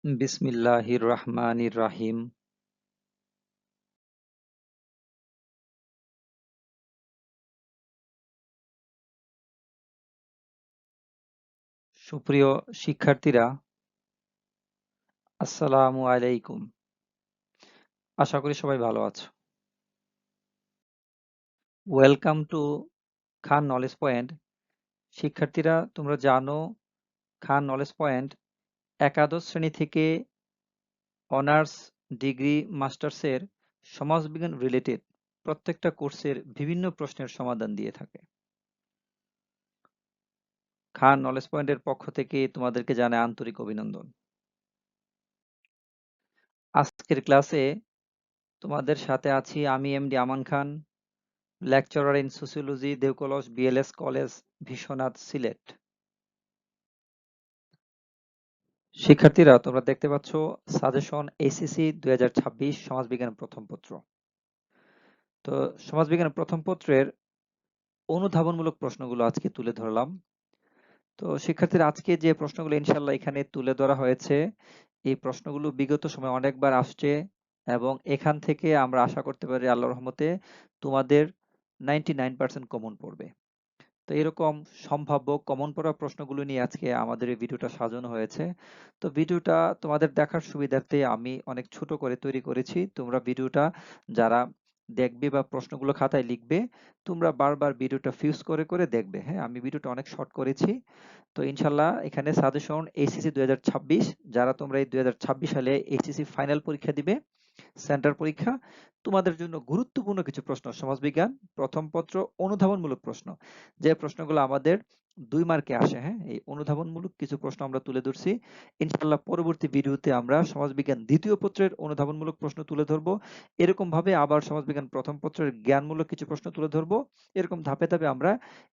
বিসমিল্লাহির রহমানির রাহিম। সুপ্রিয় শিক্ষার্থীরা, আসসালামু আলাইকুম। আশা করি সবাই ভালো আছো। Welcome to Khan knowledge point. শিক্ষার্থীরা, তোমরা জানো খান নলেজ পয়েন্ট একাদশ শ্রেণী থেকে অনার্স, ডিগ্রি, মাস্টার্সের সমাজবিজ্ঞান রিলেটেড প্রত্যেকটা কোর্সের বিভিন্ন প্রশ্নের সমাধান দিয়ে থাকে। খান নলেজ পয়েন্টের পক্ষ থেকে তোমাদেরকে জানাই আন্তরিক অভিনন্দন। আজকের ক্লাসে তোমাদের সাথে আছি আমি MD Aman Khan, lecturer in sociology, Deokalas BLS college, Biswanath, Sylhet. শিক্ষার্থীরা, তোমরা দেখতে পাচ্ছ সাজেশন এসএসসি 2026 সমাজবিজ্ঞান প্রথম পত্র। তো সমাজবিজ্ঞান প্রথম পত্রের অনুধাবনমূলক প্রশ্নগুলো আজকে তুলে ধরলাম। তো শিক্ষার্থীরা, আজকে যে প্রশ্নগুলো ইনশাল্লাহ এখানে তুলে ধরা হয়েছে, এই প্রশ্নগুলো বিগত সময় অনেকবার আসছে এবং এখান থেকে আমরা আশা করতে পারি আল্লাহর রহমতে তোমাদের 99% কমন পড়বে। তো এরকম সম্ভাব্য কমন পড়া প্রশ্নগুলো নিয়ে আজকে আমাদের এই ভিডিওটা সাজানো হয়েছে। তো ভিডিওটা তোমাদের দেখার সুবিধার্থে আমি অনেক ছোট করে তৈরি করেছি। তোমরা ভিডিওটা যারা দেখবে বা প্রশ্নগুলো খাতায় লিখবে, তোমরা বারবার ভিডিওটা ফিউজ করে করে দেখবে। হ্যাঁ, আমি ভিডিওটা অনেক শর্ট করেছি। তো ইনশাল্লাহ এখানে সাজেশন এইচএসসি 2026, যারা তোমরা এই 2026 সালে এইচএসসি ফাইনাল পরীক্ষা দিবে, সেন্টার পরীক্ষা, তোমাদের জন্য গুরুত্বপূর্ণ কিছু প্রশ্ন, সমাজবিজ্ঞান প্রথম পত্র অনুধাবনমূলক প্রশ্ন, যে প্রশ্নগুলো আমাদের 2 মার্কে আসে। হ্যাঁ, এই অনুধাবনমূলক কিছু প্রশ্ন আমরা তুলে ধরছি। ইনশাআল্লাহ পরবর্তী ভিডিওতে আমরা সমাজবিজ্ঞান দ্বিতীয় পত্রের অনুধাবনমূলক প্রশ্ন তুলে ধরবো। এরকম ভাবে আবার সমাজবিজ্ঞান প্রথম পত্রের জ্ঞানমূলক কিছু প্রশ্ন তুলে ধরবো। এরকম ধাপে ধাপে আমরা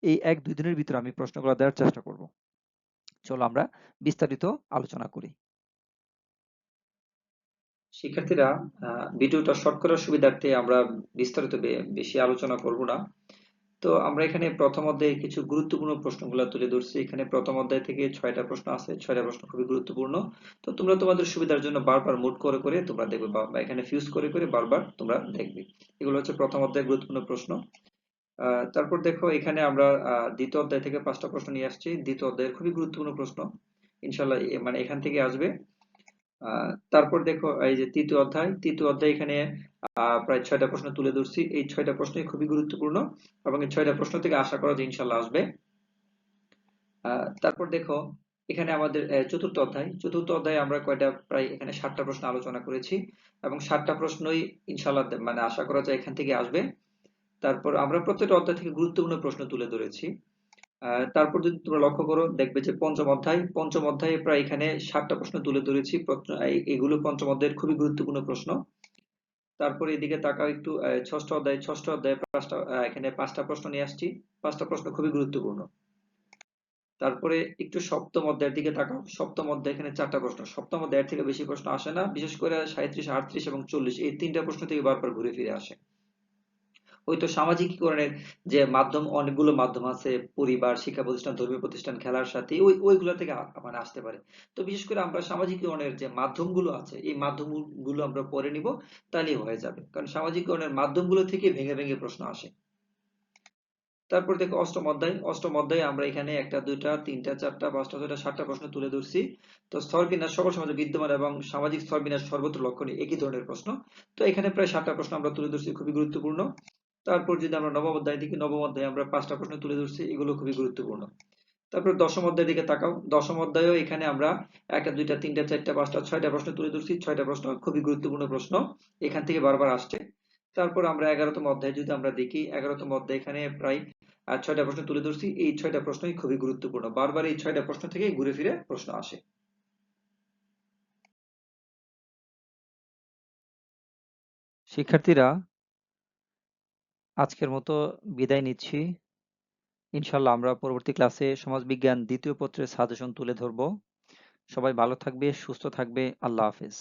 এই 1-2 দিনের ভিতরে আমি প্রশ্নগুলো দেওয়ার চেষ্টা করব। চলো আমরা বিস্তারিত আলোচনা করি। শিক্ষার্থীরা, ভিডিওটা শর্ট করার সুবিধার্থে আমরা বিস্তারিত বেশি আলোচনা করব না। তো আমরা এখানে প্রথম অধ্যায়ে কিছু গুরুত্বপূর্ণ প্রশ্নগুলো তুলে ধরছি। এখানে প্রথম অধ্যায় থেকে 6টা প্রশ্ন আছে। 6টা প্রশ্ন খুবই গুরুত্বপূর্ণ। তো তোমরা তোমাদের সুবিধার জন্য বারবার মোড করে করে তোমরা দেখবে বা এখানে ফিউজ করে করে বারবার তোমরা দেখবে। এগুলো হচ্ছে প্রথম অধ্যায়ের গুরুত্বপূর্ণ প্রশ্ন। তারপর দেখো, এখানে আমরা দ্বিতীয় অধ্যায় থেকে 5টা প্রশ্ন নিয়ে আসছি। দ্বিতীয় অধ্যায়ের খুবই গুরুত্বপূর্ণ প্রশ্ন, ইনশাল্লাহ মানে এখান থেকে আসবে। তারপর দেখো, এই যে তৃতীয় অধ্যায় এখানে প্রায় 6টা প্রশ্ন তুলে ধরছি। এই 6টা প্রশ্নই খুবই গুরুত্বপূর্ণ এবং এই 6টা প্রশ্ন থেকে আশা করা যায় ইনশাল্লাহ আসবে। তারপর দেখো, এখানে আমাদের চতুর্থ অধ্যায়ে আমরা প্রায় এখানে 7টা প্রশ্ন আলোচনা করেছি এবং 7টা প্রশ্নই ইনশাল্লাহ মানে আশা করা যায় এখান থেকে আসবে। তারপর আমরা প্রত্যেকটা অধ্যায় থেকে গুরুত্বপূর্ণ প্রশ্ন তুলে ধরেছি। তারপর যদি তোমরা লক্ষ্য করো, দেখবে যে পঞ্চম অধ্যায়ে প্রায় এখানে 7টা প্রশ্ন তুলে ধরেছি। এগুলো পঞ্চম অধ্যায়ের খুবই গুরুত্বপূর্ণ প্রশ্ন। তারপরে এদিকে তাকাও একটু, ষষ্ঠ অধ্যায়ে এখানে 5টা প্রশ্ন নিয়ে আসছি। 5টা প্রশ্ন খুবই গুরুত্বপূর্ণ। তারপরে একটু সপ্তম অধ্যায়ের দিকে তাকাও। সপ্তম অধ্যায়ে এখানে 4টা প্রশ্ন। সপ্তম অধ্যায়ের থেকে বেশি প্রশ্ন আসে না, বিশেষ করে 37, 38 এবং 40, এই 3টা প্রশ্ন থেকে বারবার ঘুরে ফিরে আসে। হয়তো সামাজিকীকরণের যে মাধ্যম, অনেকগুলো মাধ্যম আছে, পরিবার, শিক্ষা প্রতিষ্ঠান, ধর্মীয় প্রতিষ্ঠান, খেলার সাথে ওইগুলো থেকে মানে আসতে পারে। তো বিশেষ করে আমরা সামাজিকীকরণের যে মাধ্যমগুলো আছে, এই মাধ্যমগুলো আমরা পরে নিব, তাহলেই হয়ে যাবে, কারণ সামাজিকীকরণের মাধ্যমগুলো থেকে ভেঙে ভেঙে প্রশ্ন আসে। তারপর দেখো অষ্টম অধ্যায়ে আমরা এখানে 1টা, 2টা, 3টা, 4টা, 5টা, 6টা, 7টা প্রশ্ন তুলে ধরছি। তো স্তরবিন্যাস সকল সমাজে বিদ্যমান এবং সামাজিক স্তরবিন্যাস সর্বত্র লক্ষণীয়, একই ধরনের প্রশ্ন। তো এখানে প্রায় 7টা প্রশ্ন আমরা তুলে ধরছি, খুবই গুরুত্বপূর্ণ। তারপর যদি আমরা নবম অধ্যায়ে আমরা 5টা প্রশ্ন তুলে ধরছি, এগুলো খুবই গুরুত্বপূর্ণ। তারপর দশম অধ্যায়ের দিকে তাকাও। দশম অধ্যায়েও এখানে আমরা 1টা, 2টা, 3টা, 4টা, 5টা, 6টা প্রশ্ন তুলে ধরছি। 6টা প্রশ্ন খুবই গুরুত্বপূর্ণ প্রশ্ন, এখান থেকে বারবার আসছে। তারপর আমরা 11তম অধ্যায় যদি আমরা দেখি, 11তম অধ্যায় এখানে প্রায় 6টা প্রশ্ন তুলে ধরছি। এই 6টা প্রশ্নই খুবই গুরুত্বপূর্ণ, বারবার এই 6টা প্রশ্ন থেকে ঘুরে ফিরে প্রশ্ন আসে। শিক্ষার্থীরা, আজকের মতো বিদায় নিচ্ছি। ইনশাল্লাহ আমরা পরবর্তী ক্লাসে সমাজবিজ্ঞান দ্বিতীয় পত্রের সাজেশন তুলে ধরবো। সবাই ভালো থাকবে, সুস্থ থাকবে। আল্লাহ হাফেজ।